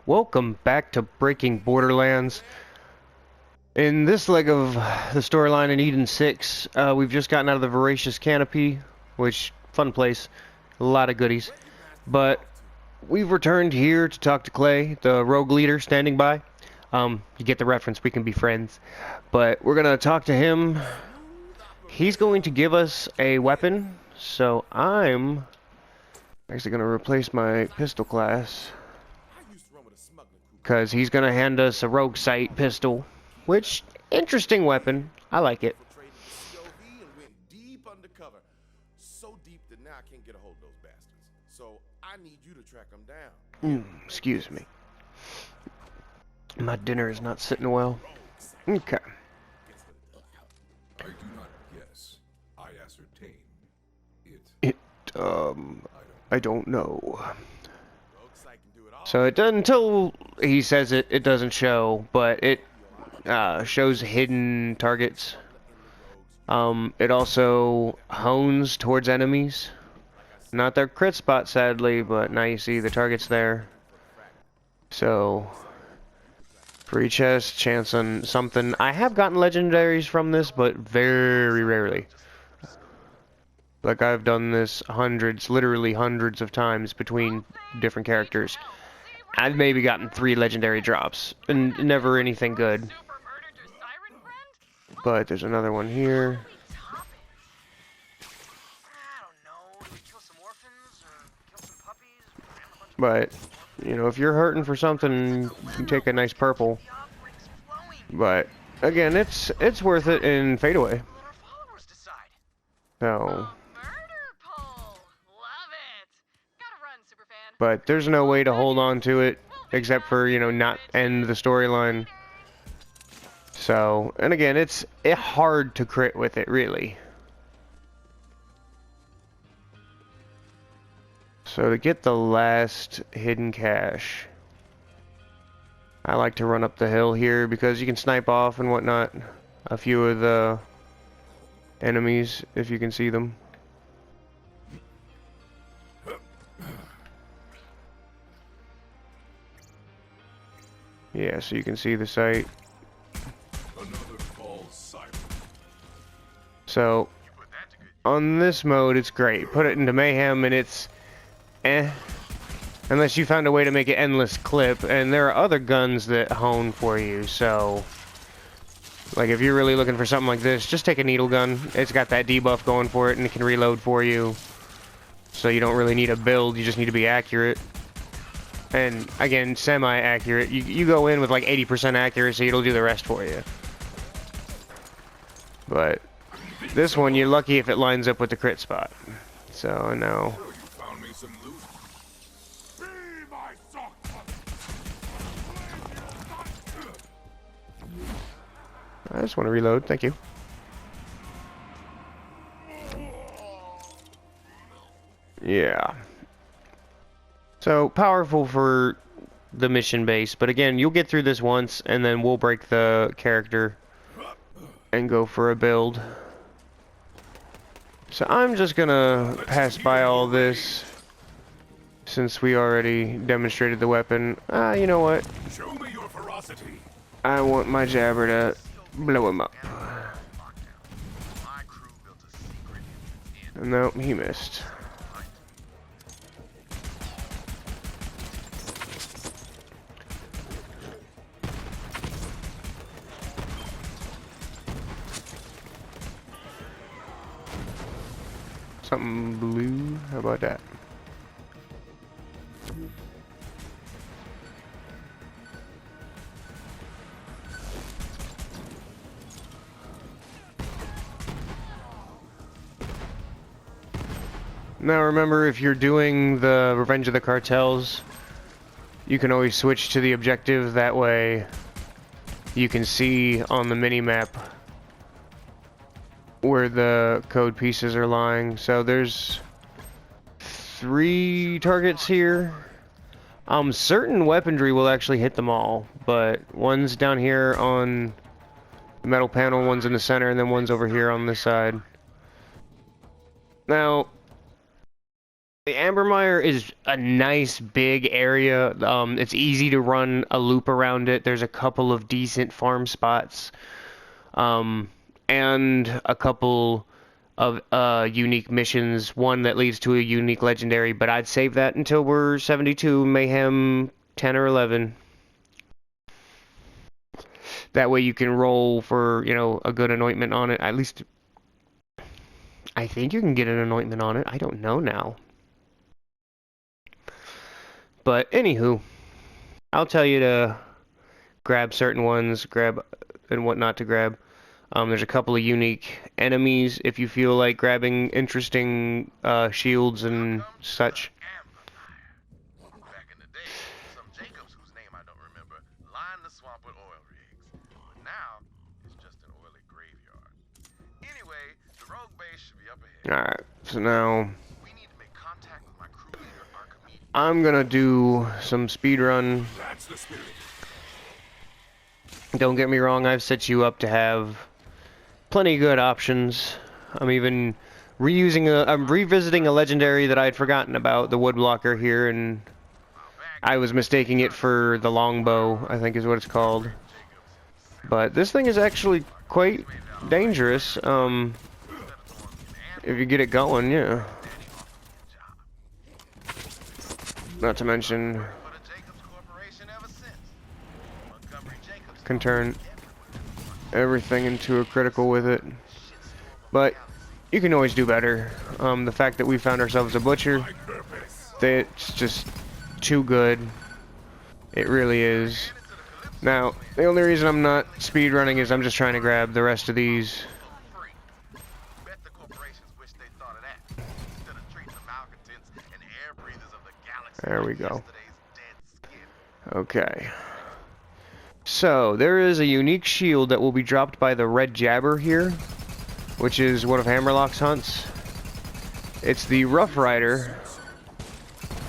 Welcome back to Breaking Borderlands. In this leg of the storyline in Eden 6, we've just gotten out of the Voracious Canopy, which, fun place, a lot of goodies. But we've returned here to talk to Clay, the rogue leader standing by. You get the reference, we can be friends. But we're gonna talk to him. He's going to give us a weapon, so I'm actually gonna replace my pistol class. Because he's going to hand us a rogue sight pistol. Which, interesting weapon. I like it. So deep that now I can't get a hold of those bastards. So I need you to track them down. Excuse me. My dinner is not sitting well. Okay. I do not guess. I ascertain. I don't know. So it doesn't, until he says it, it doesn't show, but it shows hidden targets. It also hones towards enemies. Not their crit spot, sadly, but now you see the targets there. So, free chest, chance on something. I have gotten legendaries from this, but very rarely. Like, I've done this hundreds, literally hundreds of times between different characters. I've maybe gotten 3 legendary drops, and never anything good. But there's another one here. But, you know, if you're hurting for something, you can take a nice purple. But, again, it's worth it in Fadeaway. So... But there's no way to hold on to it, except for, you know, not end the storyline. So, and again, it's hard to crit with it, really. So to get the last hidden cache, I like to run up the hill here because you can snipe off and whatnot a few of the enemies if you can see them. Yeah, so you can see the site. So, on this mode, it's great. Put it into Mayhem, and it's unless you found a way to make it endless clip, and there are other guns that hone for you, so... Like, if you're really looking for something like this, just take a needle gun. It's got that debuff going for it, and it can reload for you. So you don't really need a build, you just need to be accurate. And, again, semi-accurate. You go in with like 80% accuracy, it'll do the rest for you. But, this one, you're lucky if it lines up with the crit spot. So, no. I just want to reload, thank you. Yeah. So, powerful for the mission base, but again, you'll get through this once, and then we'll break the character and go for a build. So I'm just gonna pass by all this, since we already demonstrated the weapon. You know what? Show me your ferocity. I want my jabber to blow him up. No, he missed. Something blue? How about that? Now remember, if you're doing the Revenge of the Cartels, you can always switch to the objective. That way you can see on the mini-map where the code pieces are lying. So there's 3 targets here. Certain weaponry will actually hit them all, but one's down here on the metal panel, one's in the center, and then one's over here on this side. Now, The Ambermire is a nice big area. It's easy to run a loop around it. There's a couple of decent farm spots, um, and a couple of unique missions. One that leads to a unique legendary, but I'd save that until we're 72, Mayhem 10 or 11. That way you can roll for, a good anointment on it. At least, I think you can get an anointment on it. I don't know now. But anywho, I'll tell you to grab certain ones, grab and what not to grab. There's a couple of unique enemies if you feel like grabbing interesting shields and such. Back in the day, some Jacobs, whose name I don't remember, lined the swamp with oil rigs. But now, it's just an oily graveyard. Anyway, the rogue base should be up ahead. Alright, so now We need to make contact with my crew leader, Archimedes. I'm gonna do some speed run. That's the spirit. Don't get me wrong, I've set you up to have plenty good options. I'm revisiting a legendary that I'd forgotten about, the woodblocker here, and I was mistaking it for the longbow, I think is what it's called. But this thing is actually quite dangerous, if you get it going, yeah. Not to mention, can turn everything into a critical with it. But you can always do better. The fact that we found ourselves a butcher, it's just too good. It really is. Now, the only reason I'm not speedrunning is I'm just trying to grab the rest of these. There we go. Okay. So, there is a unique shield that will be dropped by the Red Jabber here, which is one of Hammerlock's hunts. It's the Rough Rider.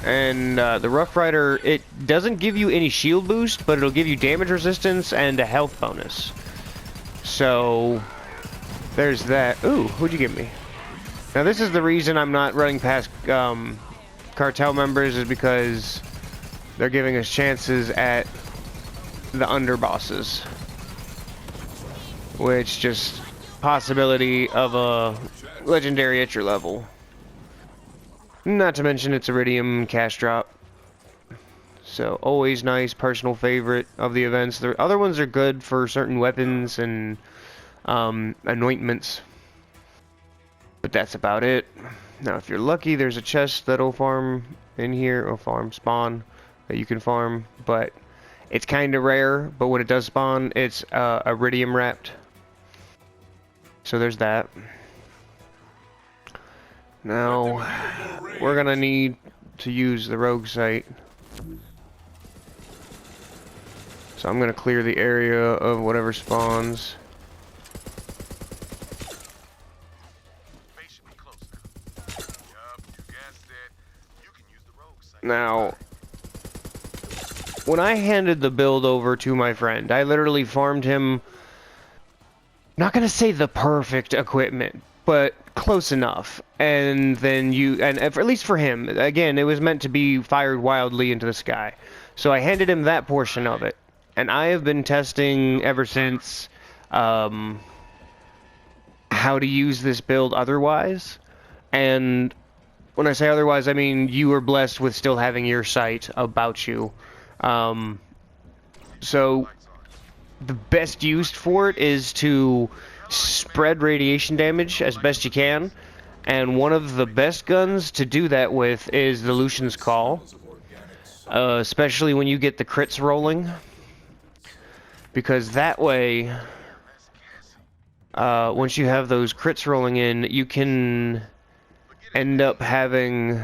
And the Rough Rider, it doesn't give you any shield boost, but it'll give you damage resistance and a health bonus. So, there's that. Ooh, who'd you give me? Now this is the reason I'm not running past cartel members, is because they're giving us chances at the underbosses. Which just possibility of a legendary at your level. Not to mention it's Iridium cash drop. So always nice, personal favorite of the events. The other ones are good for certain weapons and anointments. But that's about it. Now if you're lucky, there's a chest that'll farm in here, or farm spawn, that you can farm. But it's kind of rare, but when it does spawn, it's Iridium wrapped. So there's that. Now, we're gonna need to use the rogue site. So I'm gonna clear the area of whatever spawns. Now, when I handed the build over to my friend, I literally farmed him, not gonna say the perfect equipment, but close enough. And then at least for him, again, it was meant to be fired wildly into the sky. So I handed him that portion of it. And I have been testing ever since how to use this build otherwise. And when I say otherwise, I mean you are blessed with still having your sight about you. So the best use for it is to spread radiation damage as best you can, and one of the best guns to do that with is the Lucian's Call, especially when you get the crits rolling, because that way, once you have those crits rolling in, you can end up having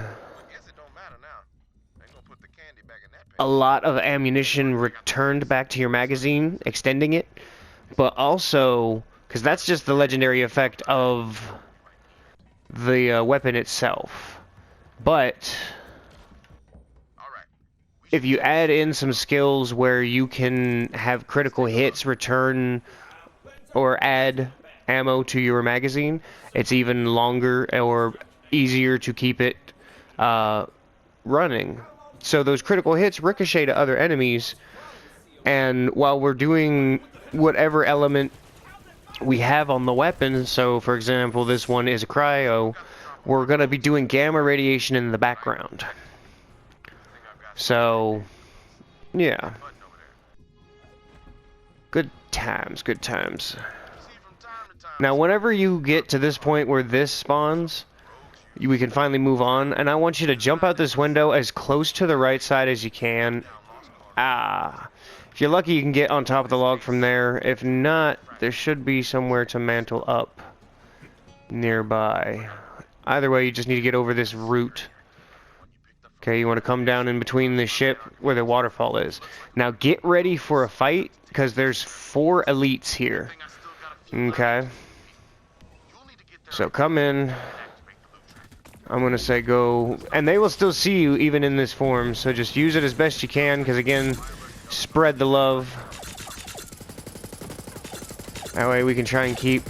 a lot of ammunition returned back to your magazine, extending it, but also, because that's just the legendary effect of the weapon itself. But if you add in some skills where you can have critical hits return or add ammo to your magazine, it's even longer or easier to keep it running. So those critical hits ricochet to other enemies, and while we're doing whatever element we have on the weapon, so for example this one is a cryo, we're going to be doing gamma radiation in the background. So yeah, good times, good times. Now whenever you get to this point where this spawns, we can finally move on, and I want you to jump out this window as close to the right side as you can. If you're lucky, you can get on top of the log from there. If not, there should be somewhere to mantle up nearby. Either way, you just need to get over this root. Okay, you want to come down in between the ship where the waterfall is. Now get ready for a fight, because there's 4 elites here. Okay. So come in. I'm going to say go, and they will still see you even in this form, so just use it as best you can, because again, spread the love. That way we can try and keep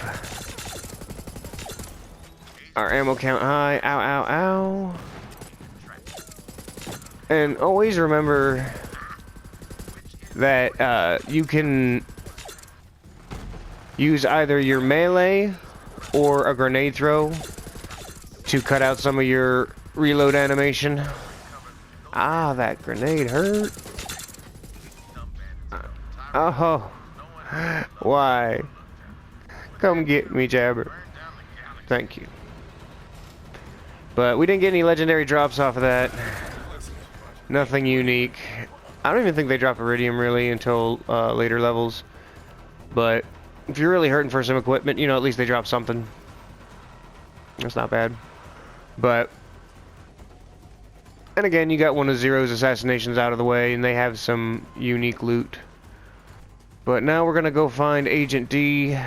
our ammo count high. Ow, ow, ow. And always remember that you can use either your melee or a grenade throw to cut out some of your reload animation. Ah, that grenade hurt. Oh, why? Come get me, Jabber. Thank you. But we didn't get any legendary drops off of that. Nothing unique. I don't even think they drop iridium really until later levels. But if you're really hurting for some equipment, you know, at least they drop something. That's not bad. But, and again, you got one of Zero's assassinations out of the way, and they have some unique loot. But now we're gonna go find Agent D.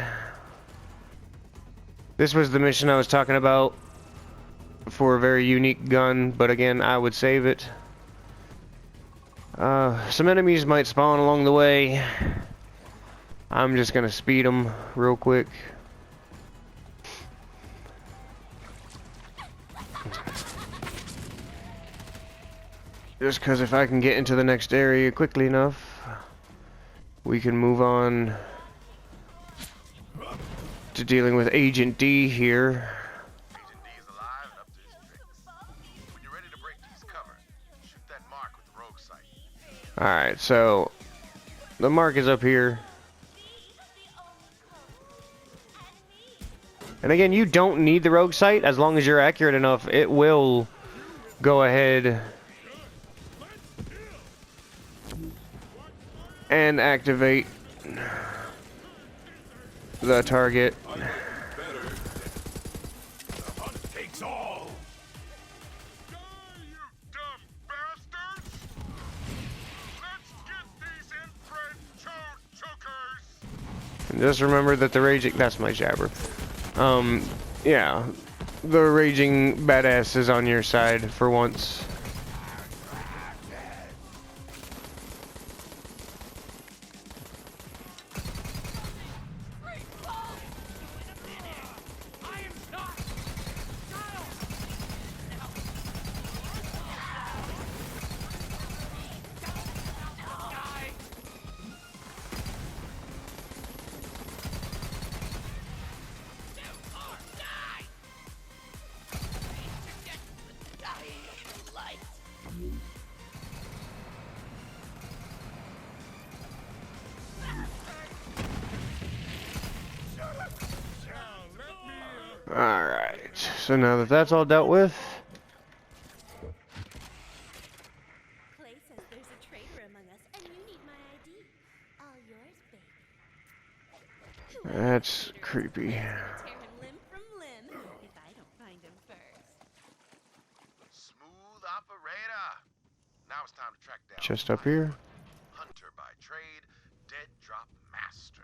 This was the mission I was talking about for a very unique gun, but again, I would save it. Some enemies might spawn along the way. I'm just gonna speed them real quick. Just because if I can get into the next area quickly enough, we can move on to dealing with Agent D here. Agent D is alive and up to his tricks. When you're ready to break D's cover, shoot that mark with the rogue sight. Alright, so the mark is up here. And again, you don't need the rogue sight. As long as you're accurate enough, it will go ahead and activate the target. Takes all. Die, you dumb bastards! Let's get these inbred chokers! And just remember that the raging, that's my jabber. Yeah, the raging badass is on your side for once. Alright, so now that that's all dealt with, Clay says there's a traitor among us, and you need my ID. All yours, baby. that's creepy. Tear him limb from limb if I don't find him first. Smooth operator! Now it's time to track down Just up here. Hunter by trade, dead drop master.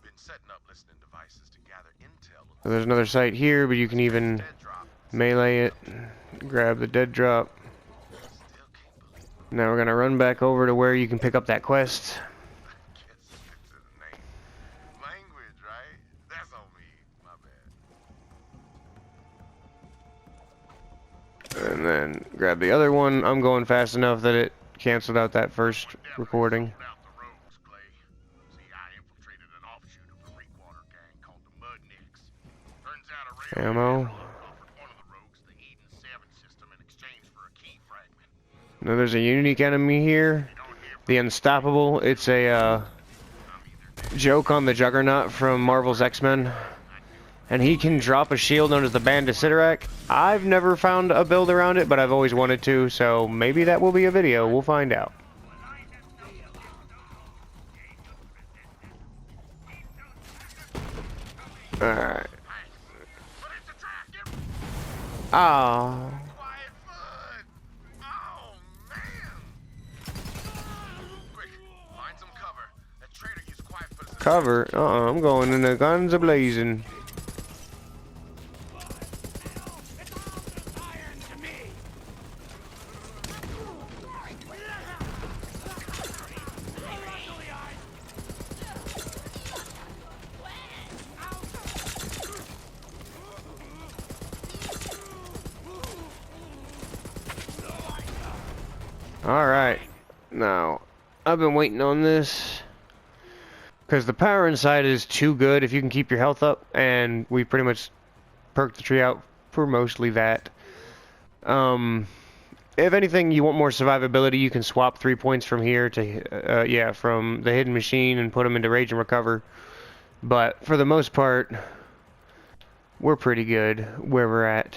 Been setting up listening devices to gather intel. So there's another site here, but you can even Dead drop. melee it, grab the dead drop. Still can't believe it. Now we're gonna run back over to where you can pick up that quest. Guess it's in the name. Language, right? That's on me. My And then grab the other one. I'm going fast enough that it canceled out that first recording. Out the rogues, Clay. See, I infiltrated an offshoot of a Reekwater gang called the Mudnicks. Turns out a railroad Ammo. offered one of the rogues the Eden 7 system in exchange for a key fragment. Now there's a unique enemy here. The Unstoppable. It's a joke on the Juggernaut from Marvel's X-Men. And he can drop a shield known as the Band of Sidorak. I've never found a build around it, but I've always wanted to, so maybe that will be a video. We'll find out. Alright. Oh. Quiet foot! Oh, man! Quick, find some cover. That traitor used quiet foot as a Cover? I'm going in the guns a-blazing. Alright, now, I've been waiting on this, because the power inside is too good if you can keep your health up, and we pretty much perked the tree out for mostly that. If anything, you want more survivability, you can swap 3 points from here to, yeah, from the hidden machine and put them into Rage and Recover. But, for the most part, we're pretty good where we're at.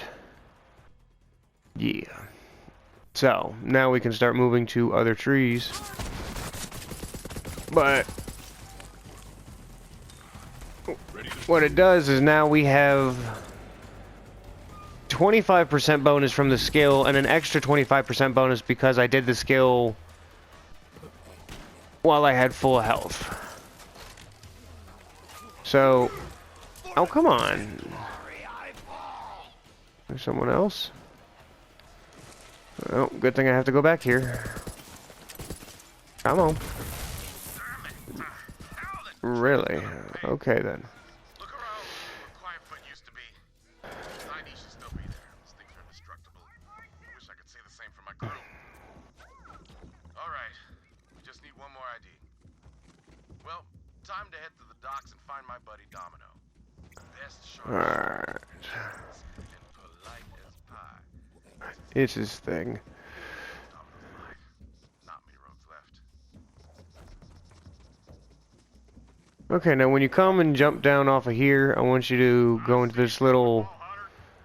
Yeah. So, now we can start moving to other trees. But what it does is now we have 25% bonus from the skill and an extra 25% bonus because I did the skill while I had full health. So, oh come on. There's someone else? Oh, good thing I have to go back here. Come on. Really? Okay then. Look around where Quietfoot used to be. His ID should still be there. These things are indestructible. Wish I could say the same for my crew. Alright. We just need one more ID. Well, time to head to the docks and find my buddy Domino. Best sharp Alright. and polite as pie. It's his thing. Not many roads left. Okay, now when you come and jump down off of here, I want you to go into this little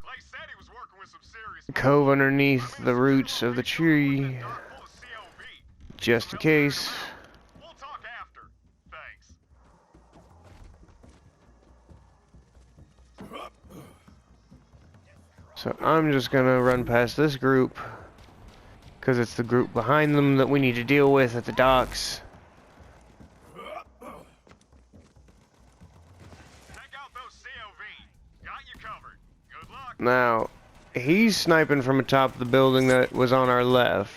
Clay said he was working with some serious cove underneath the roots of the tree, full of COV. just in case. We'll talk after. Thanks. So I'm just gonna run past this group, because it's the group behind them that we need to deal with at the docks. Check out those COV. Got you covered. Good luck. Now, he's sniping from atop the building that was on our left.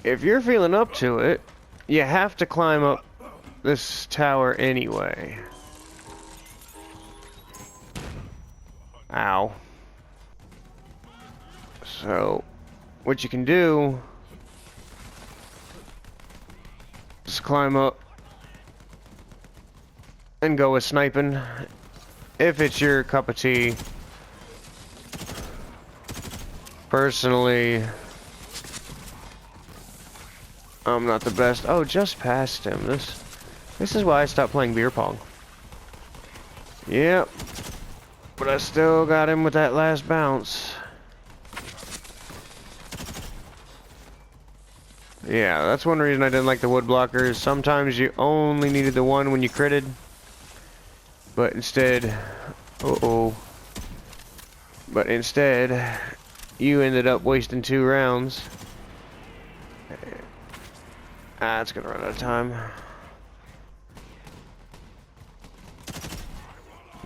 If you're feeling up to it, you have to climb up this tower anyway. Ow. So, what you can do is climb up and go with sniping if it's your cup of tea. Personally, I'm not the best. Oh, just past him. This is why I stopped playing beer pong. Yep. But I still got him with that last bounce. Yeah, that's one reason I didn't like the wood blockers. Sometimes you only needed the one when you critted. But instead... But instead, you ended up wasting 2 rounds. Ah, it's gonna run out of time.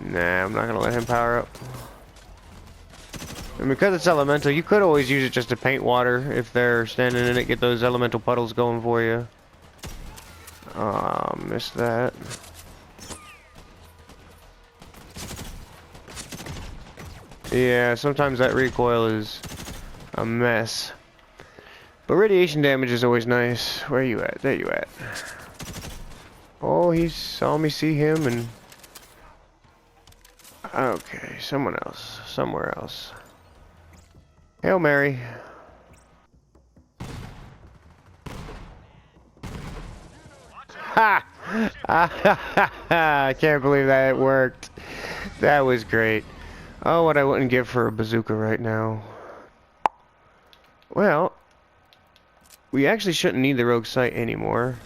Nah, I'm not gonna let him power up. And because it's elemental, you could always use it just to paint water if they're standing in it, get those elemental puddles going for you. Missed that. Yeah, sometimes that recoil is a mess. But radiation damage is always nice. Where you at? There you at. Oh, he saw me see him and... Okay, someone else. Somewhere else. Hail Mary. Ha! I can't believe that it worked. That was great. Oh, what I wouldn't give for a bazooka right now. Well, we actually shouldn't need the rogue sight anymore.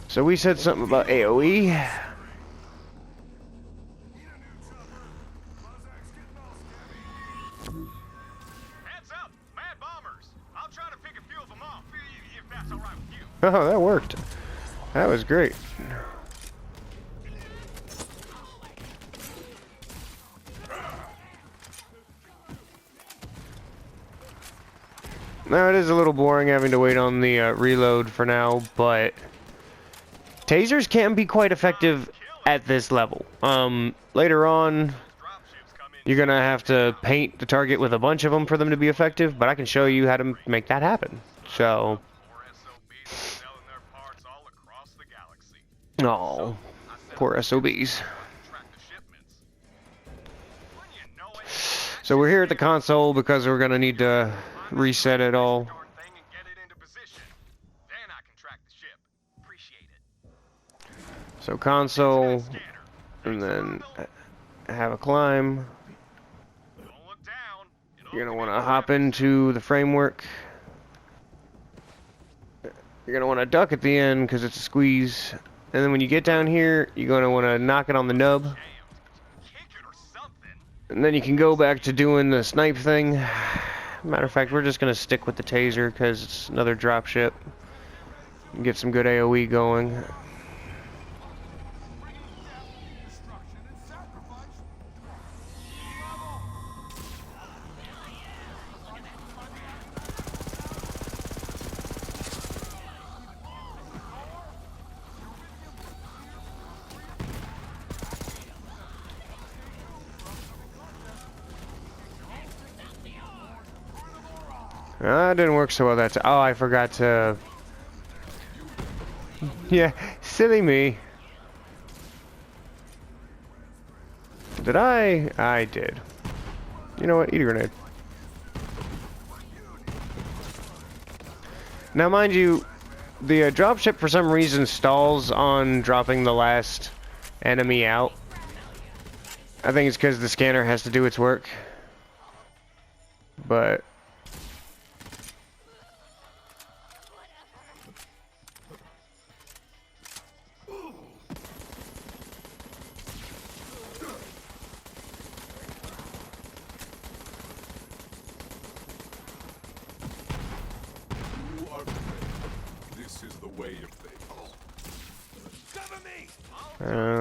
So we said something about AoE. Heads up, mad bombers. I'll try to pick a few of them off, if that's all right with you. Oh, that worked. That was great. Now it is a little boring having to wait on the reload for now, but tasers can be quite effective at this level. Later on, you're gonna have to paint the target with a bunch of them for them to be effective, but I can show you how to make that happen. So, oh, poor SOBs. So we're here at the console because we're gonna need to reset it all. So console, and then have a climb. You're gonna want to hop into the framework. You're gonna want to duck at the end because it's a squeeze. And then when you get down here, you're gonna want to knock it on the nub. And then you can go back to doing the snipe thing. Matter of fact, we're just gonna stick with the taser because it's another drop ship. Get some good AoE going. That didn't work so well that time. Oh, I forgot to... Yeah, silly me. Did I? I did. You know what? Eat a grenade. Now, mind you, the dropship for some reason stalls on dropping the last enemy out. I think it's because the scanner has to do its work. But...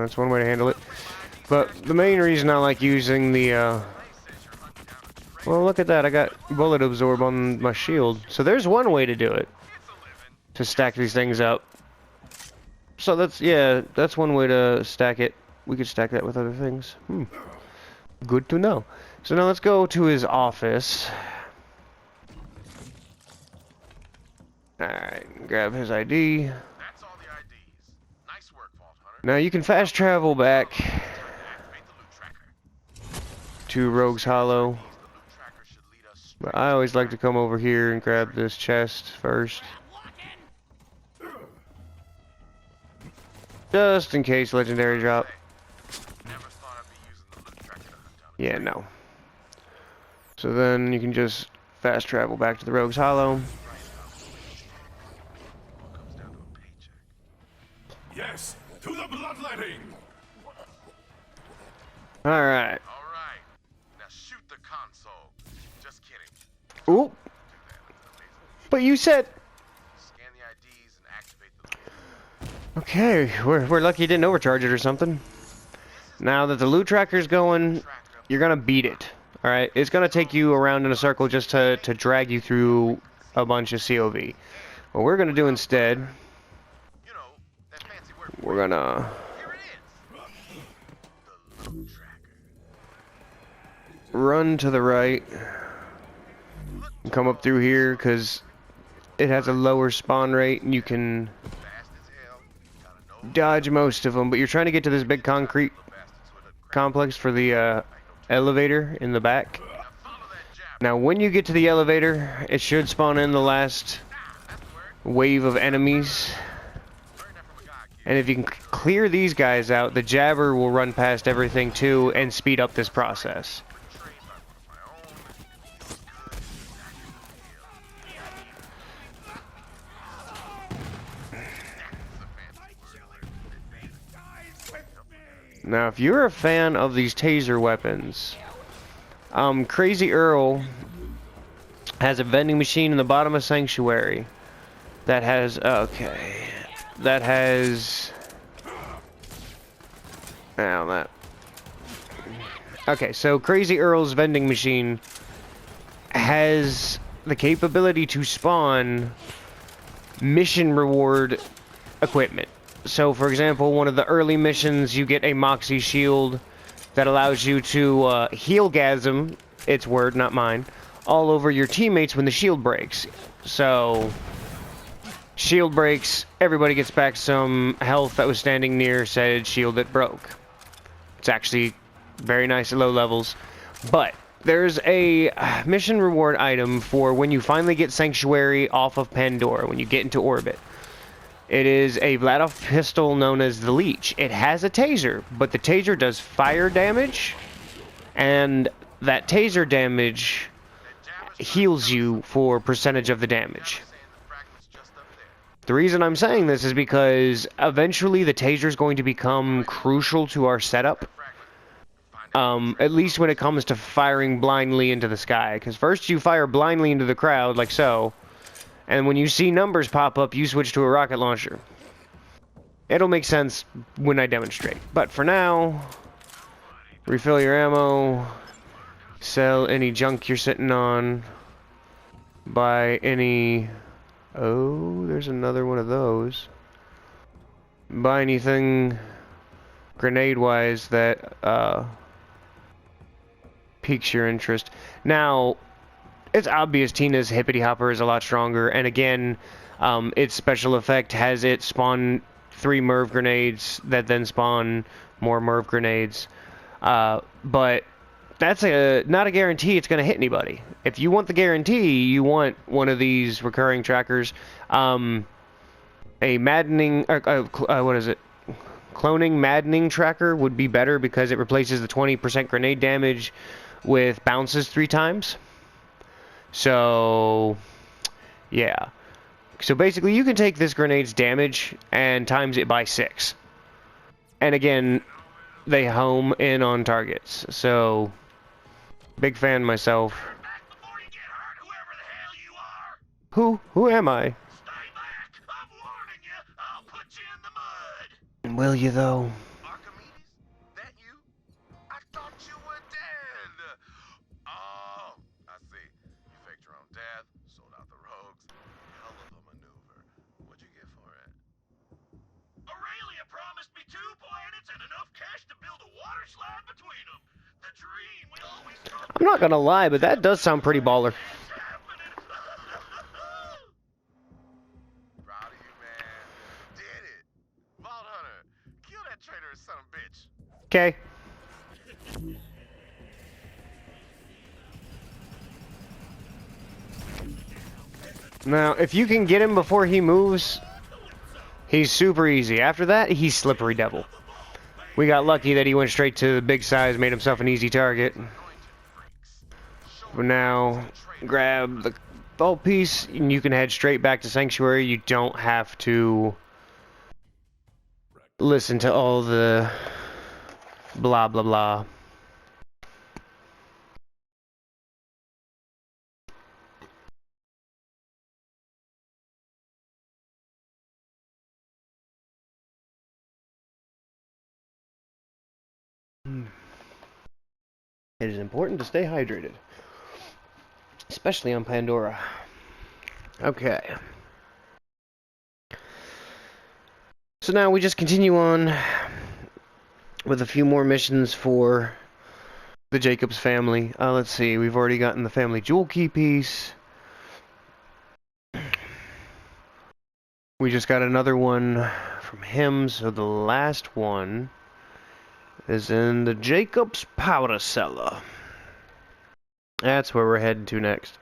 that's one way to handle it. But the main reason I like using the, well, look at that. I got bullet absorb on my shield. So there's one way to do it. To stack these things up. So that's, yeah, that's one way to stack it. We could stack that with other things. Good to know. So now let's go to his office. Alright, grab his ID. That's all the IDs. Nice work, Vault Hunter. Now you can fast travel back to Rogue's Hollow. But I always like to come over here and grab this chest first. Just in case legendary drop. Yeah, no. So then you can just fast travel back to the Rogue's Hollow. Yes, to the bloodletting. Alright. Alright. Now shoot the console. Just kidding. Ooh. But you said... Scan the IDs and activate the loot. Okay, we're lucky you didn't overcharge it or something. Now that the loot tracker's going, you're gonna beat it. Alright, it's gonna take you around in a circle just to drag you through a bunch of COV. What we're gonna do instead, You know, that fancy word. we're gonna... Here it is. The loot tracker. run to the right and come up through here because it has a lower spawn rate and you can Fast as hell. Gotta know dodge most of them. But you're trying to get to this big concrete the bastards with a complex for the elevator in the back. Now follow that jab. Now, when you get to the elevator, it should spawn in the last That's the word. wave of enemies. Learned that from a god, kid. And if you can clear these guys out, the jabber will run past everything too and speed up this process. Trained by one of my own. Feels good. Now, if you're a fan of these taser weapons, Crazy Earl has a vending machine in the bottom of Sanctuary that has, okay, that has, now that, okay, so Crazy Earl's vending machine has the capability to spawn mission reward equipment. So, for example, one of the early missions, you get a Moxie shield that allows you to heal-gasm, its word, not mine, all over your teammates when the shield breaks. So, shield breaks, everybody gets back some health that was standing near said shield that broke. It's actually very nice at low levels. But there's a mission reward item for when you finally get Sanctuary off of Pandora, when you get into orbit. It is a Vladov pistol known as the Leech. It has a taser, but the taser does fire damage, and that taser damage heals you for percentage of the damage. The reason I'm saying this is because eventually the taser is going to become crucial to our setup. At least when it comes to firing blindly into the sky. Because first you fire blindly into the crowd, like so. And when you see numbers pop up, you switch to a rocket launcher. It'll make sense when I demonstrate. But for now, refill your ammo. Sell any junk you're sitting on. Buy any... Oh, there's another one of those. Buy anything grenade-wise that piques your interest. Now, it's obvious Tina's Hippity Hopper is a lot stronger, and again, its special effect has it spawn 3 Merv grenades that then spawn more Merv grenades. But that's not a guarantee it's going to hit anybody. If you want the guarantee, you want one of these recurring trackers. A maddening, what is it? Cloning maddening tracker would be better because it replaces the 20% grenade damage with bounces 3 times. So, yeah. So basically, you can take this grenade's damage and times it by 6. And again, they home in on targets. So, big fan myself. Who am I? Will you though? Archimedes? That you? I thought you were dead. Oh, I see. You faked your own death, sold out the rogues. Hell of a maneuver. What'd you get for it? Aurelia promised me 2 planets and enough cash to build a water slide between them. The dream we always talked I'm not gonna lie, but that does sound pretty baller. Proud of you, man. Did it. Vault Hunter, kill that traitorous son of a bitch. Okay. Now, if you can get him before he moves, he's super easy. After that, he's Slippery Devil. We got lucky that he went straight to the big size, made himself an easy target. But now, grab the vault piece, and you can head straight back to Sanctuary. You don't have to listen to all the blah blah blah. It is important to stay hydrated, especially on Pandora. Okay. So now we just continue on with a few more missions for the Jacobs family. Let's see, we've already gotten the family jewel key piece. We just got another one from him, so the last one is in the Jacobs powder cellar. That's where we're heading to next.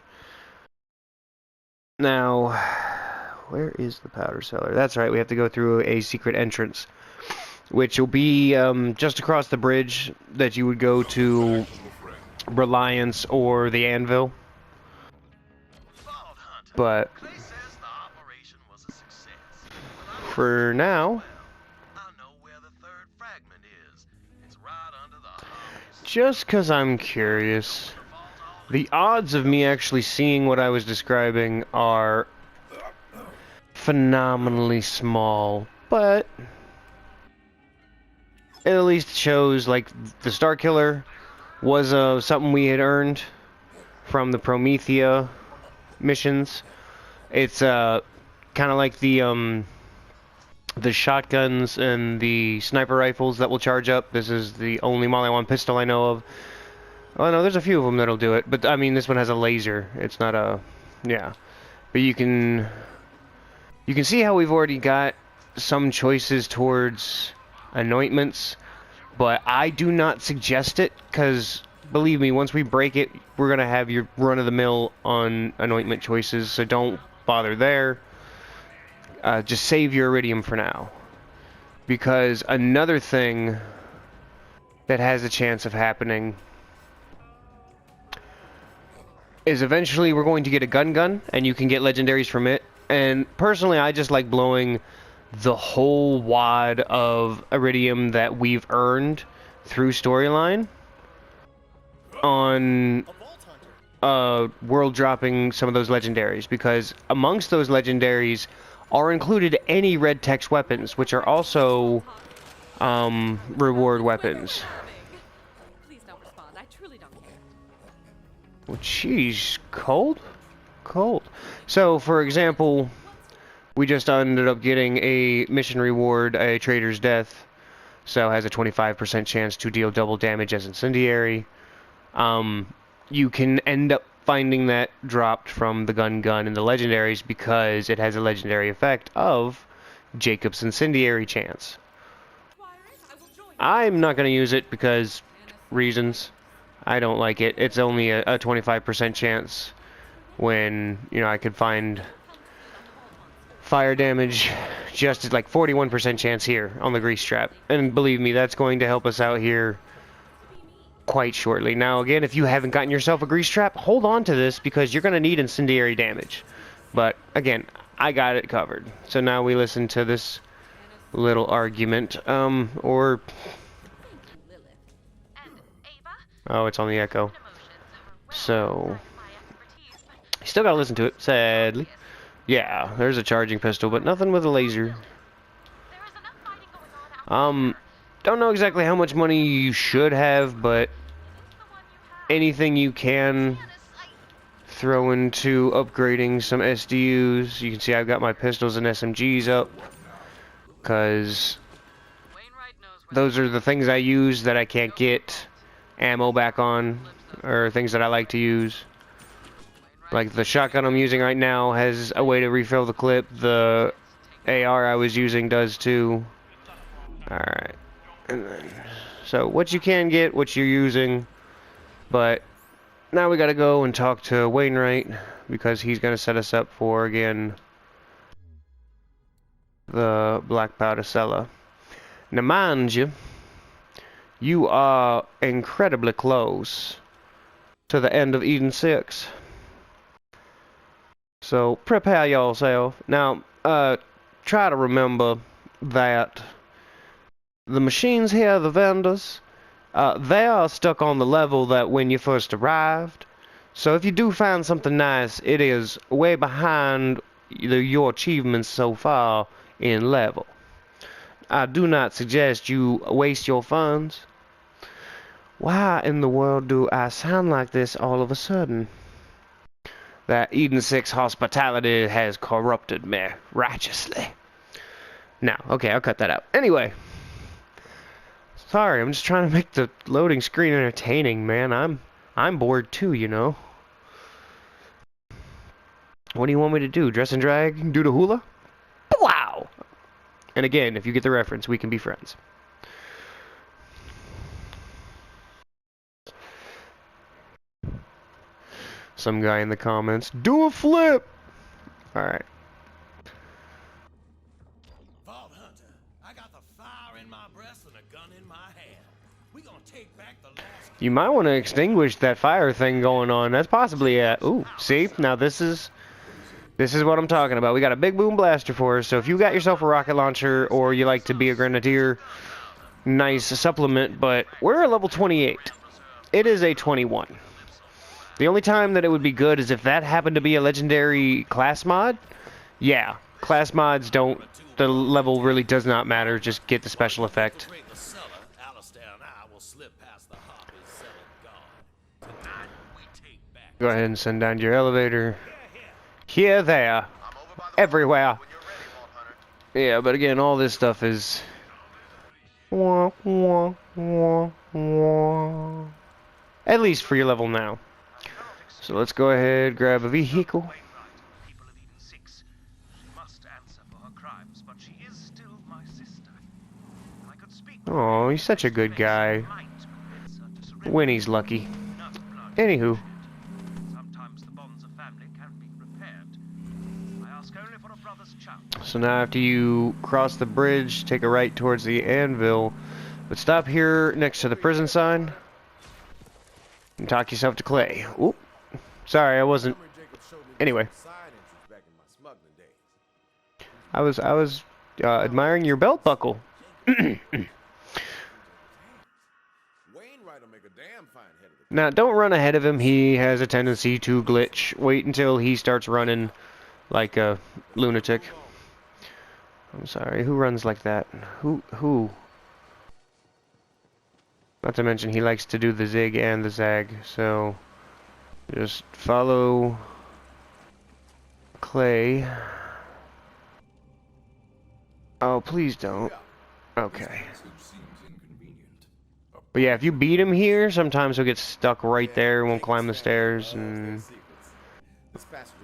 Now, where is the powder cellar? That's right, we have to go through a secret entrance, which will be just across the bridge that you would go to Reliance or the Anvil. But for now, just because I'm curious, the odds of me actually seeing what I was describing are phenomenally small, but it at least shows, like, the Star Killer was something we had earned from the Promethea missions. It's kind of like the shotguns and the sniper rifles that will charge up. This is the only Molly 1 pistol I know of. Oh no, there's a few of them that'll do it, but I mean this one has a laser. It's not a, yeah. But you can see how we've already got some choices towards anointments, but I do not suggest it, because believe me, once we break it, we're gonna have your run-of-the-mill on anointment choices, so don't bother there. Just save your iridium for now, because another thing that has a chance of happening is eventually we're going to get a gun, and you can get legendaries from it. And personally, I just like blowing the whole wad of iridium that we've earned through storyline on world dropping some of those legendaries, because amongst those legendaries are included any red text weapons, which are also reward weapons. Please don't respond. I truly don't care. Well, geez, cold? Cold. So, for example, we just ended up getting a mission reward, a Traitor's Death, so has a 25% chance to deal double damage as incendiary. You can end up finding that dropped from the gun and the legendaries, because it has a legendary effect of Jacob's incendiary chance. I'm not going to use it because reasons. I don't like it. It's only a 25% chance when, you know, I could find fire damage just at like 41% chance here on the grease trap. And believe me, that's going to help us out here quite shortly. Now again, if you haven't gotten yourself a grease trap, hold on to this, because you're going to need incendiary damage. But again, I got it covered. So now we listen to this little argument, or... Oh, it's on the echo. So... still gotta listen to it, sadly. Yeah, there's a charging pistol, but nothing with a laser. Don't know exactly how much money you should have, but anything you can throw into upgrading some SDUs. You can see I've got my pistols and SMGs up, because those are the things I use that I can't get ammo back on, or things that I like to use. Like the shotgun I'm using right now has a way to refill the clip. The AR I was using does too. Alright. And then, so what you can get, what you're using. But now we gotta go and talk to Wainwright, because he's gonna set us up for, again, the Black Powder Cellar. Now mind you, you are incredibly close to the end of Eden 6. So prepare yourself. Now, try to remember that the machines here, the vendors, they are stuck on the level that when you first arrived. So if you do find something nice, it is way behind your achievements so far in level. I do not suggest you waste your funds. Why in the world do I sound like this all of a sudden? That Eden 6 hospitality has corrupted me righteously. Now, okay, I'll cut that out. Anyway, Sorry, I'm just trying to make the loading screen entertaining, man. I'm bored too, you know. What do you want me to do? Dress and drag? Do the hula? Wow! And again, if you get the reference, we can be friends. Some guy in the comments, do a flip! Alright. Vault Hunter, I got the fire in my breast and a gun in my hand. We gonna take back the last. You might want to extinguish that fire thing going on. That's possibly a... Ooh, see? Now this is what I'm talking about. We got a big boom blaster for us, so if you got yourself a rocket launcher or you like to be a grenadier, nice supplement, but we're a level 28. It is a 21. The only time that it would be good is if that happened to be a legendary class mod. Yeah, class mods don't... The level really does not matter, just get the special effect. Go ahead and send down your elevator. Here, there, everywhere. Yeah, but again, all this stuff is... At least for your level now. So let's go ahead, grab a vehicle. Oh, he's such a good guy. Winnie's lucky. Anywho. So now after you cross the bridge, take a right towards the anvil, but stop here next to the prison sign and talk yourself to Clay. Oop. Sorry, I wasn't. Anyway. I was admiring your belt buckle. Now, don't run ahead of him. He has a tendency to glitch. Wait until he starts running like a lunatic. I'm sorry, who runs like that? Who? Not to mention he likes to do the zig and the zag, so just follow Clay. Oh, please don't. Okay. But yeah, if you beat him here, sometimes he'll get stuck right there and won't climb the stairs, and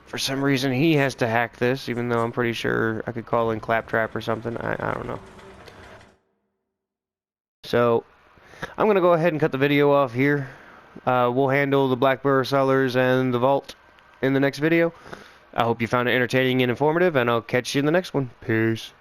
for some reason he has to hack this, even though I'm pretty sure I could call in Claptrap or something. I don't know. So, I'm going to go ahead and cut the video off here. We'll handle the Black Burrow Cellars and the Vault in the next video. I hope you found it entertaining and informative, and I'll catch you in the next one. Peace.